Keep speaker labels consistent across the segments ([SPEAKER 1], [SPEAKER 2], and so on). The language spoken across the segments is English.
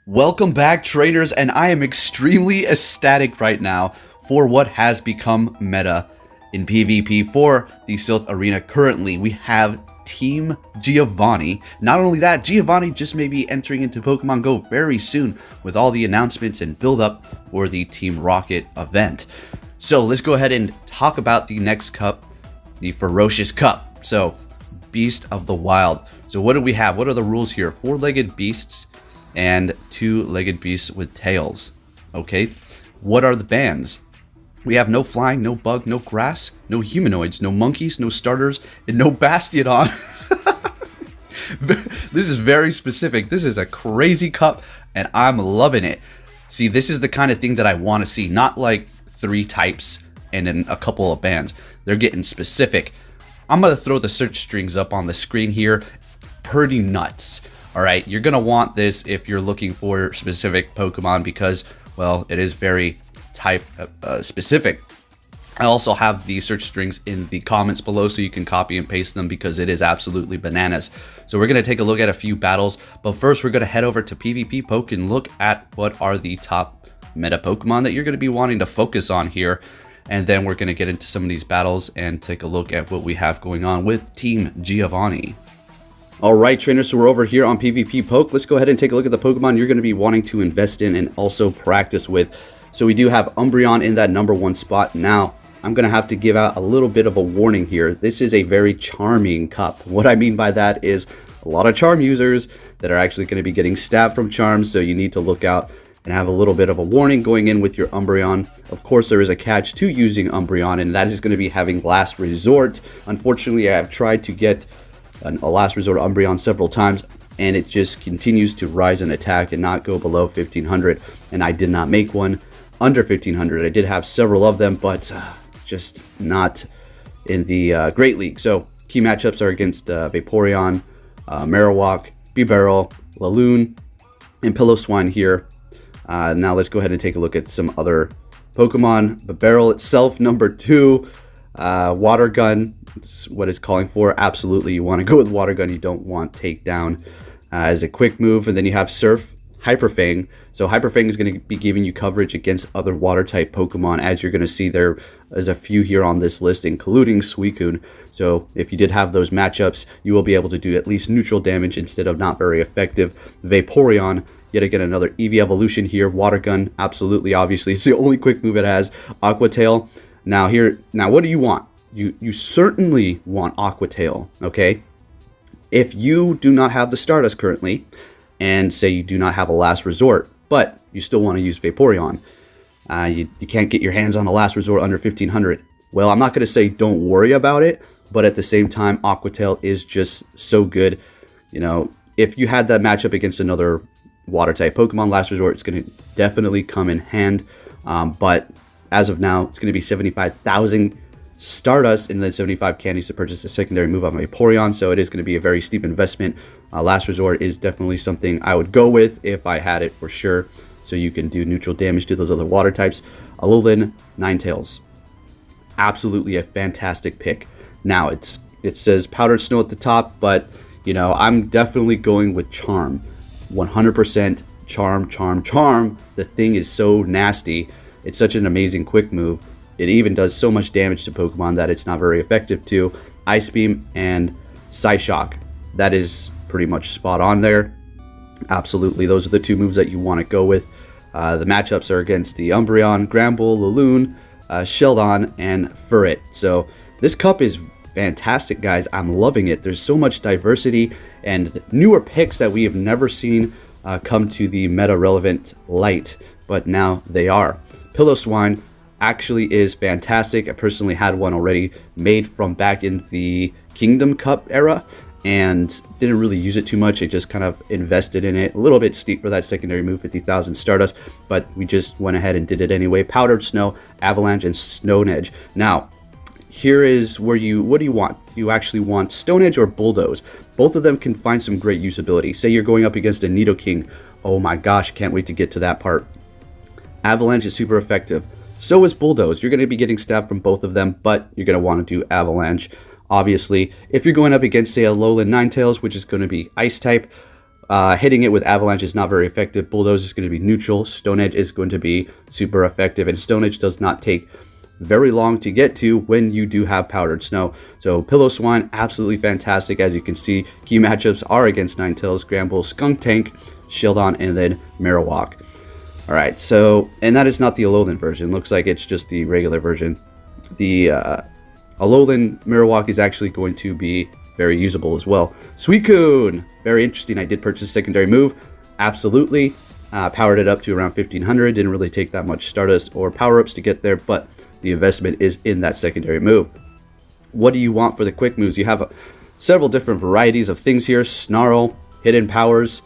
[SPEAKER 1] Welcome back, trainers, and I am extremely ecstatic right now for what has become meta in PvP for the Silph Arena. Currently, we have Team Giovanni. Not only that, Giovanni just may be entering into Pokemon Go very soon with all the announcements and build-up for the Team Rocket event. So let's go ahead and talk about the next cup, the Ferocious Cup. So, Beast of the Wild. So what do we have? What are the rules here? Four-legged beasts and two-legged beasts with tails. Okay, what are the bans? We have no flying, no bug, no grass, no humanoids, no monkeys, no starters, and no Bastiodon. This is very specific. This is a crazy cup, and I'm loving it. See, this is the kind of thing that I want to see, not like 3 types and then a couple of bans. They're getting specific. I'm going to throw the search strings up on the screen here. Pretty nuts. All right, you're going to want this if you're looking for specific Pokemon because, well, it is very type specific. I also have the search strings in the comments below so you can copy and paste them because it is absolutely bananas. So we're going to take a look at a few battles, but first we're going to head over to Pvpoke and look at what are the top meta Pokemon that you're going to be wanting to focus on here. And then we're going to get into some of these battles and take a look at what we have going on with Team Giovanni. Alright, trainers, so we're over here on Pvpoke. Let's go ahead and take a look at the Pokemon you're going to be wanting to invest in and also practice with. So we do have Umbreon in that #1 spot. Now, I'm going to have to give out a little bit of a warning here. This is a very charming cup. What I mean by that is a lot of charm users that are actually going to be getting stabbed from charms, so you need to look out and have a little bit of a warning going in with your Umbreon. Of course, there is a catch to using Umbreon, and that is going to be having Last Resort. Unfortunately, I have tried to get a Last Resort Umbreon several times, and it just continues to rise in attack and not go below 1500, and I did not make one under 1500. I did have several of them, but just not in the Great League. So key matchups are against Vaporeon, Marowak, Bibarel, Laloon, and Piloswine here. Now let's go ahead and take a look at some other Pokemon. Bibarel itself, #2, Water Gun. It's what it's calling for. Absolutely, you want to go with Water Gun. You don't want Takedown as a quick move. And then you have Surf, Hyper Fang. So Hyper Fang is going to be giving you coverage against other water type Pokemon. As you're going to see, there is a few here on this list, including Suicune. So if you did have those matchups, you will be able to do at least neutral damage instead of not very effective. Vaporeon, yet again another Eevee evolution here. Water Gun, absolutely, obviously, it's the only quick move it has. Aqua Tail. Now what do you want? You certainly want Aqua Tail, okay? If you do not have the Stardust currently, and say you do not have a Last Resort, but you still want to use Vaporeon, you can't get your hands on a Last Resort under 1500. Well, I'm not going to say don't worry about it, but at the same time, Aqua Tail is just so good. You know, if you had that matchup against another water type Pokemon Last Resort, it's going to definitely come in hand. But as of now, it's going to be 75,000 Stardust and then 75 candies to purchase a secondary move on Vaporeon, so it is going to be a very steep investment. Last Resort is definitely something I would go with if I had it for sure, so you can do neutral damage to those other water types. Alolan Ninetales, absolutely a fantastic pick. Now it says Powdered Snow at the top, but you know, I'm definitely going with Charm. 100% Charm. The thing is so nasty. It's such an amazing quick move. It even does so much damage to Pokemon that it's not very effective to. Ice Beam and Psyshock. That is pretty much spot on there. Absolutely, those are the 2 moves that you want to go with. The matchups are against the Umbreon, Gramble, Laloon, Sheldon, and Furret. So this cup is fantastic, guys. I'm loving it. There's so much diversity and newer picks that we have never seen come to the meta-relevant light, but now they are. Piloswine actually is fantastic. I personally had one already made from back in the Kingdom Cup era and didn't really use it too much. I just kind of invested in it. A little bit steep for that secondary move, 50,000 Stardust, but we just went ahead and did it anyway. Powdered Snow, Avalanche, and Stone Edge. Now, here is where what do you want? You actually want Stone Edge or Bulldoze. Both of them can find some great usability. Say you're going up against a Nidoking. Oh my gosh, can't wait to get to that part. Avalanche is super effective. So is Bulldoze. You're going to be getting stabbed from both of them, but you're going to want to do Avalanche. Obviously, if you're going up against, say, a Alolan Ninetales, which is going to be Ice type, Hitting it with Avalanche is not very effective. Bulldoze is going to be neutral. Stone Edge is going to be super effective. And Stone Edge does not take very long to get to when you do have Powdered Snow. So Piloswine, absolutely fantastic. As you can see, key matchups are against Ninetales, Gramble, Skuntank, Shieldon, and then Marowak. Alright, so, and that is not the Alolan version. Looks like it's just the regular version. The Alolan Marowak is actually going to be very usable as well. Suicune, very interesting. I did purchase a secondary move. Absolutely. Powered it up to around 1500. Didn't really take that much Stardust or power-ups to get there, but the investment is in that secondary move. What do you want for the quick moves? You have several different varieties of things here. Snarl, hidden powers.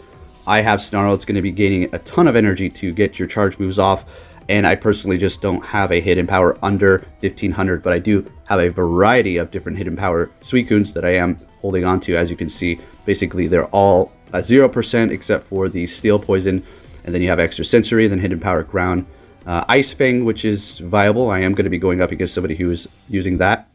[SPEAKER 1] I have Snarl. It's going to be gaining a ton of energy to get your charge moves off. And I personally just don't have a hidden power under 1500, but I do have a variety of different hidden power Suicunes that I am holding on to. As you can see, basically they're all at 0% except for the Steel Poison, and then you have Extra Sensory, then hidden power Ground. Ice Fang, which is viable. I am going to be going up against somebody who is using that.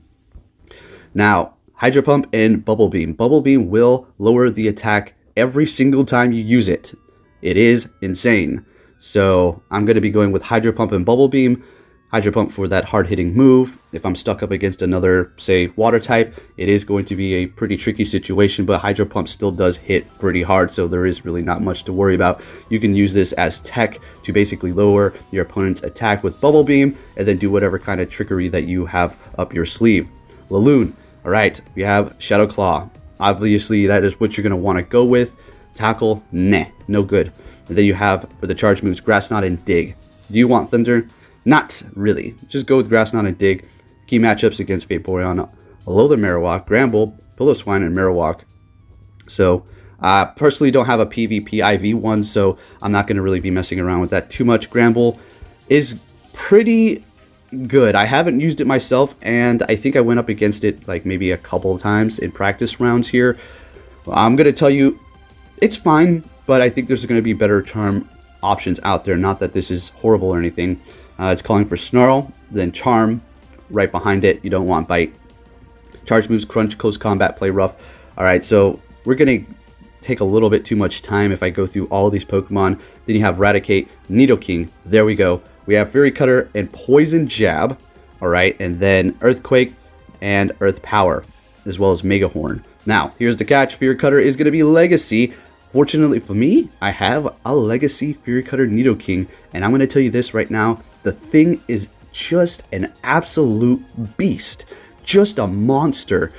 [SPEAKER 1] Now, Hydro Pump and Bubble Beam. Bubble Beam will lower the attack every single time you use it. It is insane. So I'm going to be going with Hydro Pump and Bubble Beam. Hydro Pump for that hard-hitting move. If I'm stuck up against another, say, water type, it is going to be a pretty tricky situation, but Hydro Pump still does hit pretty hard, so there is really not much to worry about. You can use this as tech to basically lower your opponent's attack with Bubble Beam, and then do whatever kind of trickery that you have up your sleeve. Laloon. Alright, we have Shadow Claw. Obviously, that is what you're going to want to go with. Tackle, nah, no good. And then you have, for the charge moves, Grass Knot and Dig. Do you want Thunder? Not really. Just go with Grass Knot and Dig. Key matchups against Vaporeon, Alolan Marowak, Gramble, Piloswine, and Marowak. So, personally don't have a PvP IV one, so I'm not going to really be messing around with that too much. Gramble is pretty good. I haven't used it myself, and I think I went up against it like maybe a couple of times in practice rounds here. I'm going to tell you, it's fine, but I think there's going to be better charm options out there. Not that this is horrible or anything. It's calling for Snarl, then Charm. Right behind it, you don't want Bite. Charge moves, Crunch, Close Combat, Play Rough. Alright, so we're going to take a little bit too much time if I go through all these Pokemon. Then you have Raticate, Nidoking. There we go. We have Fury Cutter and Poison Jab. Alright, and then Earthquake and Earth Power, as well as Mega Horn. Now, here's the catch. Fury Cutter is going to be Legacy. Fortunately for me, I have a Legacy Fury Cutter Nidoking, and I'm going to tell you this right now. The thing is just an absolute beast. Just a monster.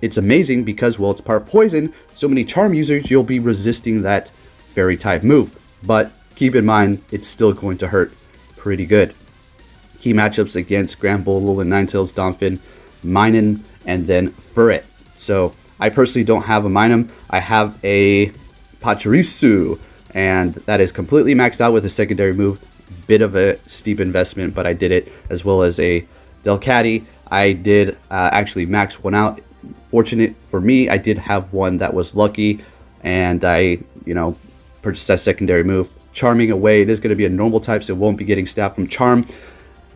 [SPEAKER 1] It's amazing because, well, it's part poison. So many charm users, you'll be resisting that fairy type move. But keep in mind, it's still going to hurt pretty good. Key matchups against Gramble, Alolan Ninetales, Donphin, Minun, and then Furret. So I personally don't have a Minun. I have a Pachirisu, and that is completely maxed out with a secondary move. Bit of a steep investment, but I did it, as well as a Delcatty. I did actually max one out. Fortunate for me, I did have one that was lucky, and I, purchased that secondary move. Charming away. It is going to be a normal type, so it won't be getting staff from Charm.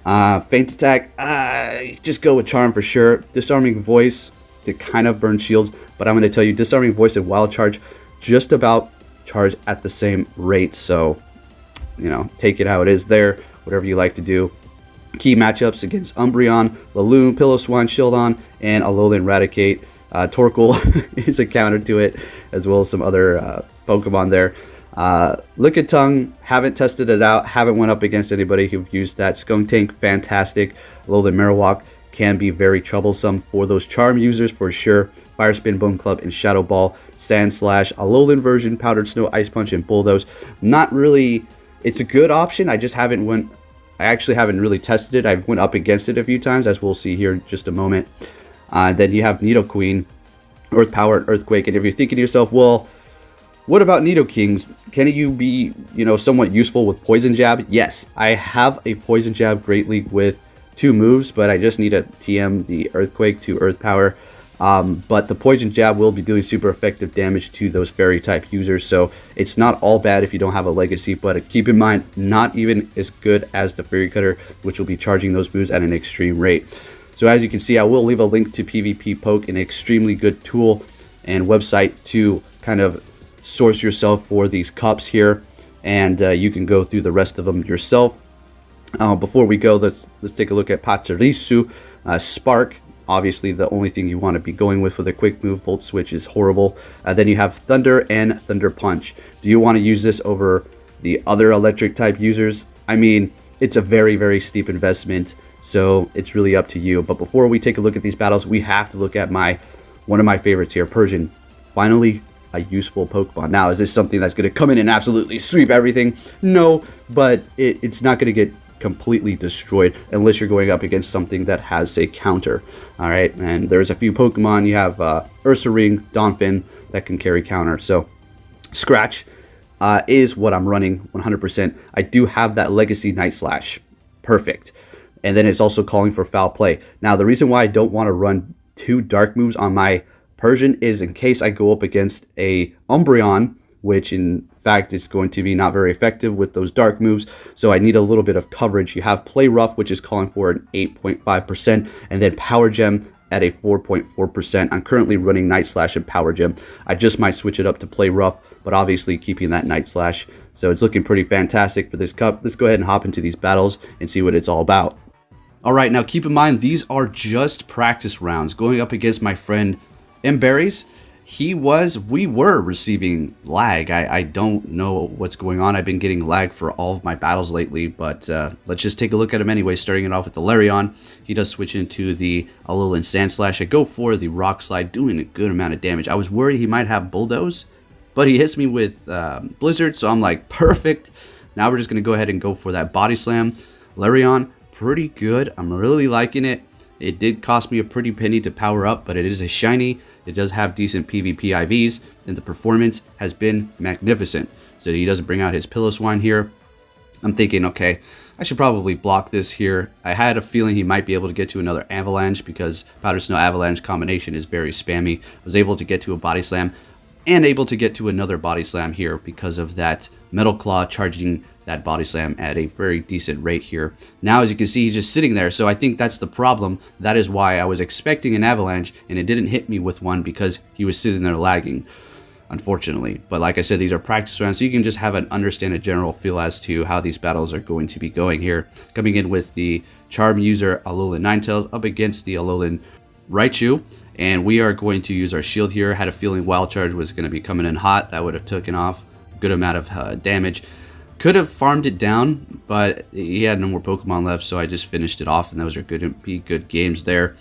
[SPEAKER 1] Feint Attack, just go with Charm for sure. Disarming Voice to kind of burn shields, but I'm going to tell you, Disarming Voice and Wild Charge just about charge at the same rate, so take it how it is there, whatever you like to do. Key matchups against Umbreon, Laloon, Piloswine, Shieldon, and Alolan Raticate. Torkoal is a counter to it, as well as some other Pokemon there. Lickitung, haven't tested it out, haven't went up against anybody who've used that. Skuntank, fantastic. Alolan Marowak can be very troublesome for those charm users for sure. Fire Spin, Bone Club, and Shadow Ball. Sand Slash, Alolan version, Powdered Snow, Ice Punch, and Bulldoze. Not really, it's a good option. I actually haven't really tested it. I've went up against it a few times, as we'll see here in just a moment. Then you have Nidoqueen, Earth Power, and Earthquake. And if you're thinking to yourself, well, what about Nidokings? Can you be, somewhat useful with Poison Jab? Yes, I have a Poison Jab Great League with 2 moves, but I just need to TM the Earthquake to Earth Power. But the Poison Jab will be doing super effective damage to those fairy type users, so it's not all bad if you don't have a Legacy, but keep in mind, not even as good as the Fury Cutter, which will be charging those moves at an extreme rate. So as you can see, I will leave a link to Pvpoke, an extremely good tool and website to kind of source yourself for these cups here, and you can go through the rest of them yourself. Before we go, let's take a look at Pachirisu Spark. Obviously, the only thing you want to be going with for the quick move, Volt Switch, is horrible. Then you have Thunder and Thunder Punch. Do you want to use this over the other electric type users? I mean, it's a very, very steep investment, so it's really up to you. But before we take a look at these battles, we have to look at one of my favorites here, Persian. Finally, a useful Pokemon. Now, is this something that's going to come in and absolutely sweep everything? No, but it's not going to get completely destroyed unless you're going up against something that has a counter. All right, and there's a few Pokemon. You have Ursaring, Donphin that can carry counter. So Scratch is what I'm running 100%. I do have that Legacy Night Slash. Perfect. And then it's also calling for Foul Play. Now, the reason why I don't want to run 2 dark moves on my Persian is in case I go up against a Umbreon, which in fact is going to be not very effective with those dark moves. So I need a little bit of coverage. You have Play Rough, which is calling for an 8.5%, and then Power Gem at a 4.4%. I'm currently running Night Slash and Power Gem. I just might switch it up to Play Rough, but obviously keeping that Night Slash. So it's looking pretty fantastic for this cup. Let's go ahead and hop into these battles and see what it's all about. All right, now keep in mind, these are just practice rounds going up against my friend Mberries. We were receiving lag. I don't know what's going on. I've been getting lag for all of my battles lately, but let's just take a look at him anyway. Starting it off with the Larion, he does switch into the Alolan Sand Slash. I go for the Rock Slide, doing a good amount of damage. I was worried he might have Bulldoze, but he hits me with Blizzard, so I'm like, perfect. Now we're just going to go ahead and go for that Body Slam. Larion, pretty good. I'm really liking it. It did cost me a pretty penny to power up, but it is a shiny. It does have decent PvP IVs, and the performance has been magnificent. So he doesn't bring out his Piloswine here. I'm thinking, okay, I should probably block this here. I had a feeling he might be able to get to another Avalanche because Powder Snow Avalanche combination is very spammy. I was able to get to a Body Slam and able to get to another Body Slam here because of that Metal Claw charging that Body Slam at a very decent rate here. Now, as you can see, he's just sitting there, so I think that's the problem. That is why I was expecting an Avalanche, and it didn't hit me with one because he was sitting there lagging, unfortunately. But like I said, these are practice rounds, so you can just understand a general feel as to how these battles are going to be going here. Coming in with the Charm user Alolan Ninetales up against the Alolan Raichu. And we are going to use our shield here. Had a feeling Wild Charge was going to be coming in hot. That would have taken off a good amount of damage. Could have farmed it down, but he had no more Pokemon left, so I just finished it off, and those are going to be good games there.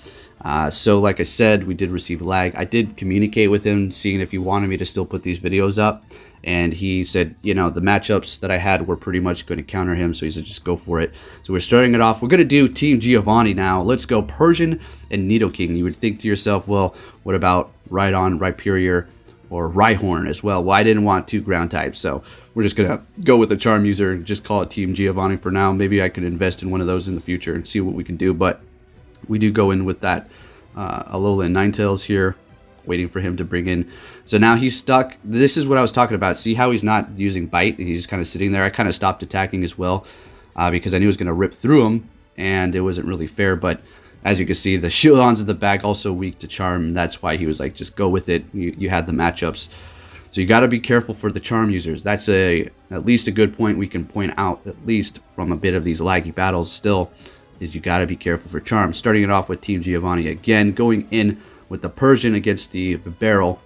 [SPEAKER 1] So like I said, we did receive lag. I did communicate with him, seeing if he wanted me to still put these videos up, and he said, you know, the matchups that I had were pretty much going to counter him, so he said just go for it. So we're starting it off. We're going to do Team Giovanni now. Let's go Persian and Nidoking. You would think to yourself, well, what about Rhydon, Rhyperior, or Rhyhorn as well? Well, I didn't want 2 ground types, so we're just going to go with a Charm user and just call it Team Giovanni for now. Maybe I could invest in one of those in the future and see what we can do, but we do go in with that Alolan Ninetales here, waiting for him to bring in. So now he's stuck. This is what I was talking about. See how he's not using Bite, and he's kind of sitting there. I kind of stopped attacking as well because I knew it was going to rip through him, and it wasn't really fair, but as you can see, the Shieldons in the back also weak to Charm. That's why he was like, just go with it. You had the matchups. So you got to be careful for the Charm users. That's at least a good point we can point out, at least from a bit of these laggy battles still, is you got to be careful for Charm. Starting it off with Team Giovanni again, going in with the Persian against the Barrel.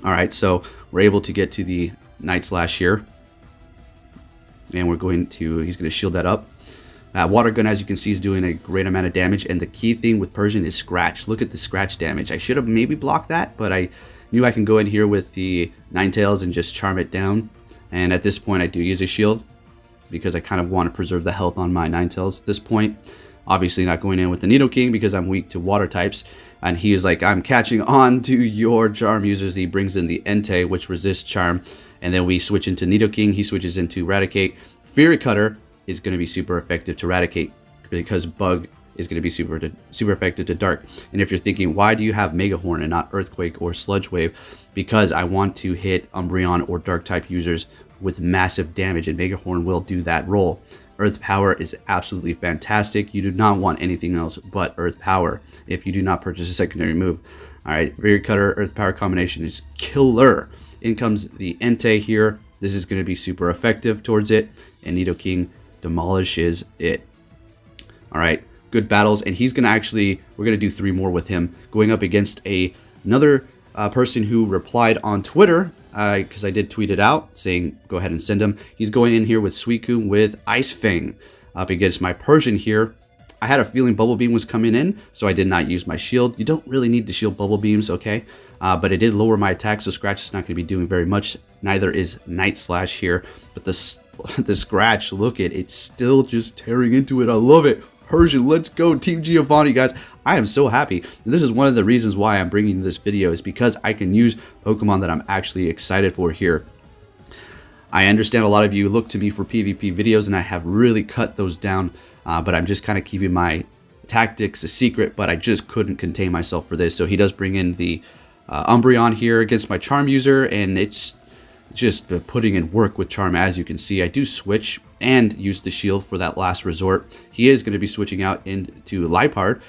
[SPEAKER 1] All right, so we're able to get to the Night Slash here. And he's going to shield that up. Water Gun, as you can see, is doing a great amount of damage, and the key thing with Persian is Scratch. Look at the Scratch damage. I should have maybe blocked that, but I knew I can go in here with the Ninetales and just charm it down. And at this point, I do use a shield because I kind of want to preserve the health on my Ninetales at this point. Obviously not going in with the Nidoking because I'm weak to water types. And he is like, I'm catching on to your Charm users. He brings in the Entei, which resists Charm. And then we switch into Nidoking. He switches into Eradicate. Fury Cutter is going to be super effective to Eradicate because Bug is going to be super effective to Dark. And if you're thinking, why do you have Mega Horn and not Earthquake or Sludge Wave? Because I want to hit Umbreon or Dark type users with massive damage, and Mega Horn will do that role. Earth Power is absolutely fantastic. You do not want anything else but Earth Power if you do not purchase a secondary move. All right, Fury Cutter, Earth Power combination is killer. In comes the Entei here. This is going to be super effective towards it, and Nidoking demolishes it. All right, good battles, and he's going to actually, we're going to do 3 more with him, going up against another person who replied on Twitter, because I did tweet it out, saying go ahead and send him. He's going in here with Suicune with Ice Fang up against my Persian here. I had a feeling Bubble Beam was coming in, so I did not use my shield. You don't really need to shield Bubble Beams, okay? But it did lower my attack, so Scratch is not going to be doing very much. Neither is Night Slash here. But the Scratch, look at it, it's still just tearing into it. I love it. Persian, let's go. Team Giovanni, guys. I am so happy. And this is one of the reasons why I'm bringing this video, is because I can use Pokemon that I'm actually excited for here. I understand a lot of you look to me for PvP videos, and I have really cut those down. But I'm just kind of keeping my tactics a secret, but I just couldn't contain myself for this. So he does bring in the Umbreon here against my Charm user, and it's just putting in work with Charm. As you can see, I do switch and use the shield for that last resort. He is going to be switching out into Liepard.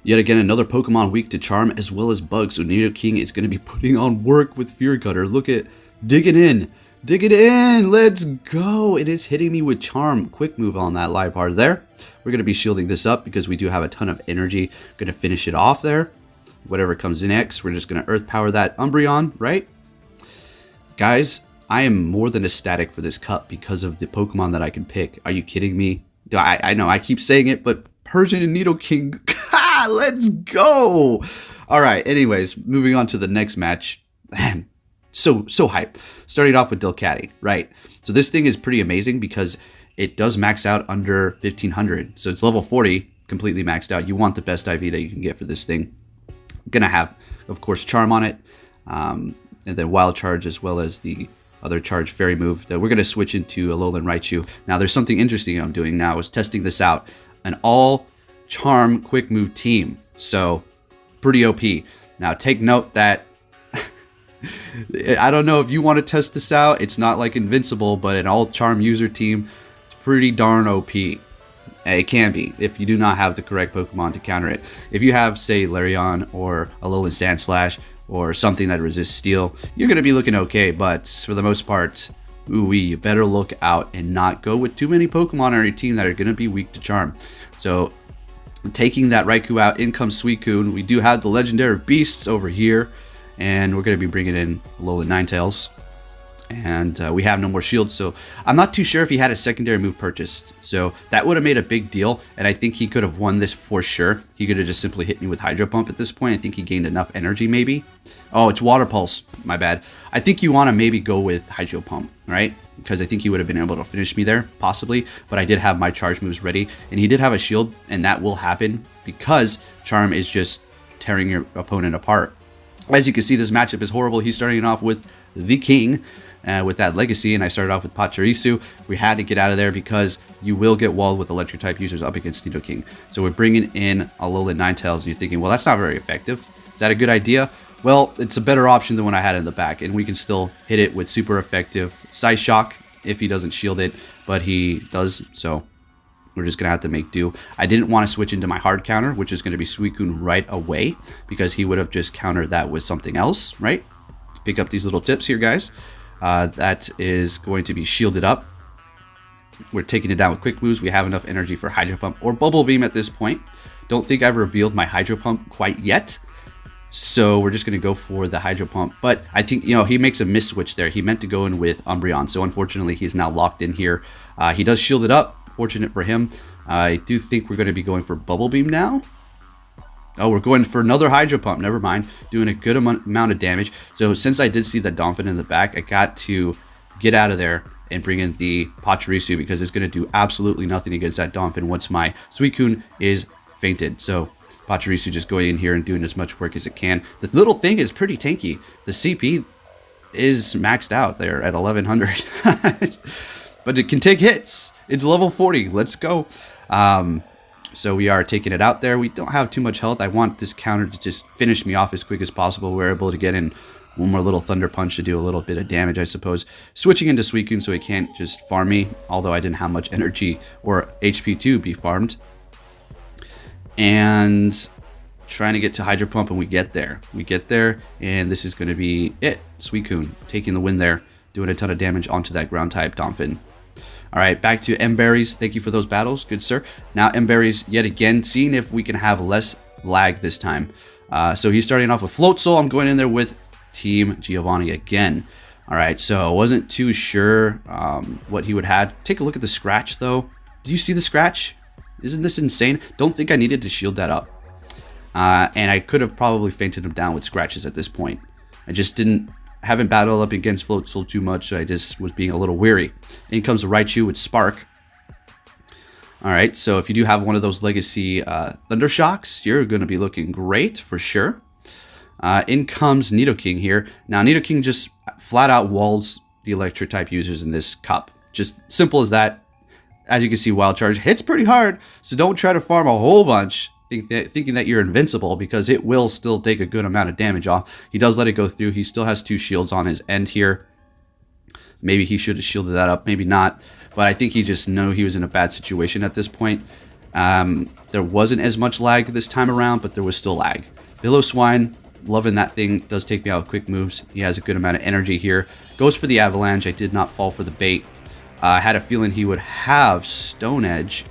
[SPEAKER 1] Yet again, another Pokemon weak to Charm as well as Bug. So Nidoking is going to be putting on work with Fear Gutter. Look at digging in. Dig it in, let's go. It is hitting me with Charm. Quick move on that Liepard there. We're going to be shielding this up because we do have a ton of energy. Going to finish it off there. Whatever comes in next, we're just going to Earth Power that Umbreon, right? Guys, I am more than ecstatic for this cup because of the Pokemon that I can pick. Are you kidding me? I know I keep saying it, but Persian and Nidoking, let's go. All right, anyways, moving on to the next match. Man, so hype. Starting off with Delcatty, right? So this thing is pretty amazing because it does max out under 1500. So it's level 40, completely maxed out. You want the best IV that you can get for this thing. Gonna have, of course, Charm on it, and then Wild Charge, as well as the other charge fairy move that we're gonna switch into Alolan Raichu. Now there's something interesting I'm doing now. I was testing this out. An all Charm quick move team. So pretty OP. Now take note that I don't know if you want to test this out. It's not like Invincible, but an all Charm user team, it's pretty darn OP. It can be if you do not have the correct Pokemon to counter it. If you have, say, Larion or Alolan Sandslash or something that resists Steel, you're going to be looking okay. But for the most part, ooh-wee, you better look out and not go with too many Pokemon on your team that are going to be weak to Charm. So taking that Raikou out, in comes Suicune. We do have the legendary beasts over here. And we're going to be bringing in Alolan Ninetales. And we have no more shields, so I'm not too sure if he had a secondary move purchased. So that would have made a big deal, and I think he could have won this for sure. He could have just simply hit me with Hydro Pump at this point. I think he gained enough energy, maybe. Oh, it's Water Pulse. My bad. I think you want to maybe go with Hydro Pump, right? Because I think he would have been able to finish me there, possibly. But I did have my charge moves ready, and he did have a shield, and that will happen because Charm is just tearing your opponent apart. As you can see, this matchup is horrible. He's starting off with the King with that Legacy, and I started off with Pachirisu. We had to get out of there because you will get walled with electric type users up against Nidoking. So we're bringing in Alolan Ninetales, and you're thinking, well, that's not very effective. Is that a good idea? Well, it's a better option than what I had in the back, and we can still hit it with super effective Psy Shock if he doesn't shield it, but he does, so we're just going to have to make do. I didn't want to switch into my hard counter, which is going to be Suicune right away, because he would have just countered that with something else, right? Pick up these little tips here, guys. That is going to be shielded up. We're taking it down with quick moves. We have enough energy for Hydro Pump or Bubble Beam at this point. Don't think I've revealed my Hydro Pump quite yet. So we're just going to go for the Hydro Pump. But I think, you know, he makes a miss switch there. He meant to go in with Umbreon. So unfortunately, he's now locked in here. He does shield it up. Fortunate for him. I do think we're going to be going for Bubble Beam now. Oh, we're going for another Hydro Pump. Never mind. Doing a good amount of damage. So since I did see that Donphin in the back, I got to get out of there and bring in the Pachirisu because it's going to do absolutely nothing against that Donphin once my Suicune is fainted. So Pachirisu just going in here and doing as much work as it can. The little thing is pretty tanky. The CP is maxed out there at 1100. But it can take hits. It's level 40. Let's go. So we are taking it out there. We don't have too much health. I want this counter to just finish me off as quick as possible. We're able to get in one more little Thunder Punch to do a little bit of damage, I suppose. Switching into Suicune so he can't just farm me, although I didn't have much energy or HP to be farmed. And trying to get to Hydro Pump, and we get there. And this is going to be it. Suicune taking the win there, doing a ton of damage onto that ground type Donphin. All right, back to M-Berries. Thank you for those battles, good sir. Now M-Berries yet again, seeing if we can have less lag this time. So he's starting off with Float Soul. I'm going in there with Team Giovanni again. All right, so I wasn't too sure what he would have. Take a look at the scratch, though. Do you see the scratch? Isn't this insane? Don't think I needed to shield that up. And I could have probably fainted him down with scratches at this point. I just haven't battled up against Float Soul too much, so I just was being a little weary. In comes the Raichu with Spark. All right, so if you do have one of those Legacy Thunder Shocks, you're going to be looking great for sure. In comes Nidoking here. Now, Nidoking just flat out walls the Electric type users in this cup. Just simple as that. As you can see, Wild Charge hits pretty hard, so don't try to farm a whole bunch thinking that you're invincible, because it will still take a good amount of damage off. He does let it go through. He still has 2 shields on his end here. Maybe he should have shielded that up, maybe not. But I think he just knew he was in a bad situation at this point. There wasn't as much lag this time around, but there was still lag. Piloswine, loving that thing, does take me out with quick moves. He has a good amount of energy here. Goes for the Avalanche. I did not fall for the bait. I had a feeling he would have Stone Edge,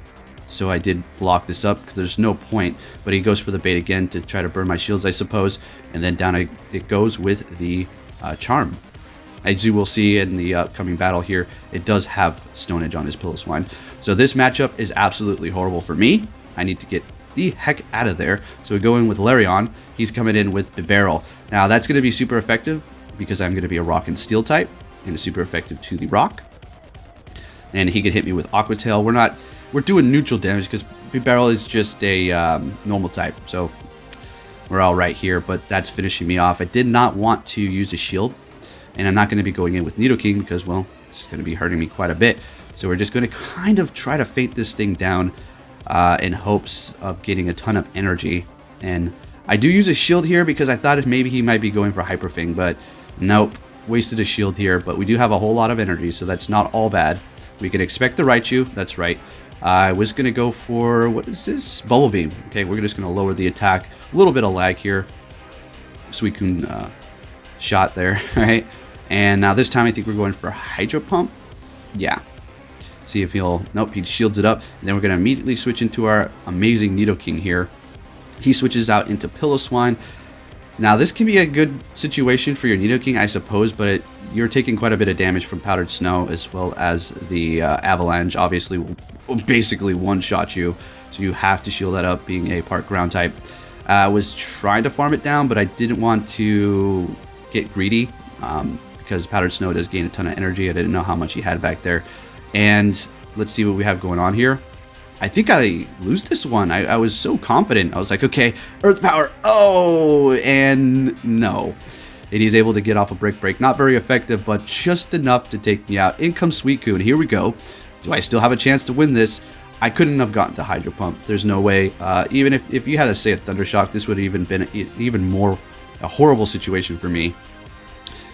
[SPEAKER 1] so I did block this up because there's no point. But he goes for the bait again to try to burn my shields, I suppose. And then down it goes with the Charm. As you will see in the upcoming battle here, it does have Stone Edge on his Piloswine. So this matchup is absolutely horrible for me. I need to get the heck out of there. So we go in with Larion. He's coming in with Bibarel. Now that's going to be super effective because I'm going to be a Rock and Steel type, and it's super effective to the Rock. And he could hit me with Aqua Tail. We're doing neutral damage because Bibarel is just a normal type. So we're all right here, but that's finishing me off. I did not want to use a shield, and I'm not going to be going in with Nidoking because, well, it's going to be hurting me quite a bit. So we're just going to kind of try to feint this thing down in hopes of getting a ton of energy. And I do use a shield here because I thought maybe he might be going for Hyper Fang, but nope, wasted a shield here. But we do have a whole lot of energy, so that's not all bad. We can expect the Raichu, that's right. I was going to go for, what is this? Bubble Beam. Okay, we're just going to lower the attack. A little bit of lag here. Suicune shot there, right? And now this time I think we're going for Hydro Pump. Yeah. See if he'll... Nope, he shields it up. And then we're going to immediately switch into our amazing Nidoking here. He switches out into Piloswine. Now this can be a good situation for your Nidoking, I suppose, but you're taking quite a bit of damage from Powdered Snow, as well as the Avalanche obviously will basically one-shot you. So you have to shield that up, being a part ground type. I was trying to farm it down, but I didn't want to get greedy because Powdered Snow does gain a ton of energy. I didn't know how much he had back there. And let's see what we have going on here. I think I lose this one. I was so confident. I was like, okay, Earth Power. Oh, and no. And he's able to get off a Brick Break. Not very effective, but just enough to take me out. In comes Suicune. Here we go. Do I still have a chance to win this? I couldn't have gotten to Hydro Pump. There's no way. Even if you had to say a Thunder Shock, this would have even been even more a horrible situation for me.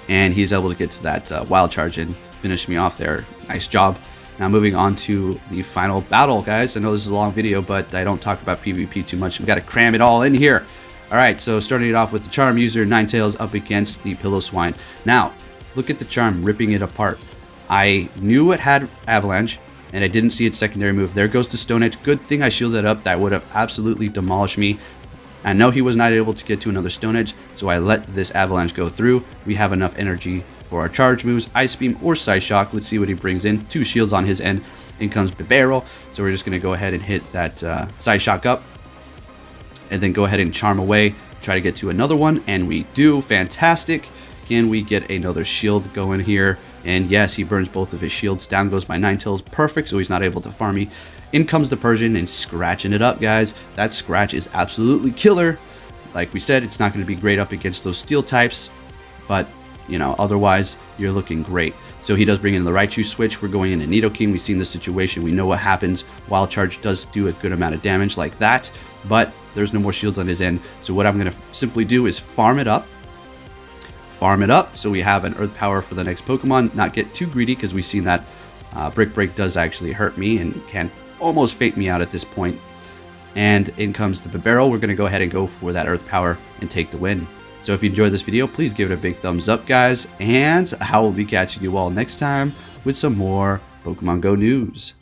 [SPEAKER 1] And he's able to get to that Wild Charge and finish me off there. Nice job. Now moving on to the final battle, guys. I know this is a long video, but I don't talk about PvP too much. We've got to cram it all in here. All right, so starting it off with the Charm user, Ninetales up against the Piloswine. Now, look at the Charm ripping it apart. I knew it had Avalanche, and I didn't see its secondary move. There goes the Stone Edge. Good thing I shielded up. That would have absolutely demolished me. I know he was not able to get to another Stone Edge, so I let this Avalanche go through. We have enough energy for our charge moves, Ice Beam or Psyshock. Let's see what he brings in. 2 shields on his end. In comes Bibarel. So we're just going to go ahead and hit that Psyshock up. And then go ahead and Charm away. Try to get to another one. And we do. Fantastic. Can we get another shield going here? And yes, he burns both of his shields. Down goes my Ninetales. Perfect. So he's not able to farm me. In comes the Persian and scratching it up, guys. That scratch is absolutely killer. Like we said, it's not going to be great up against those steel types. But... you know, otherwise, you're looking great. So he does bring in the Raichu switch. We're going into Nidoking. We've seen the situation. We know what happens. Wild Charge does do a good amount of damage like that, but there's no more shields on his end. So what I'm going to simply do is farm it up. Farm it up so we have an Earth Power for the next Pokemon. Not get too greedy because we've seen that Brick Break does actually hurt me and can almost fake me out at this point. And in comes the Bibarel. We're going to go ahead and go for that Earth Power and take the win. So if you enjoyed this video, please give it a big thumbs up, guys. And I will be catching you all next time with some more Pokemon Go news.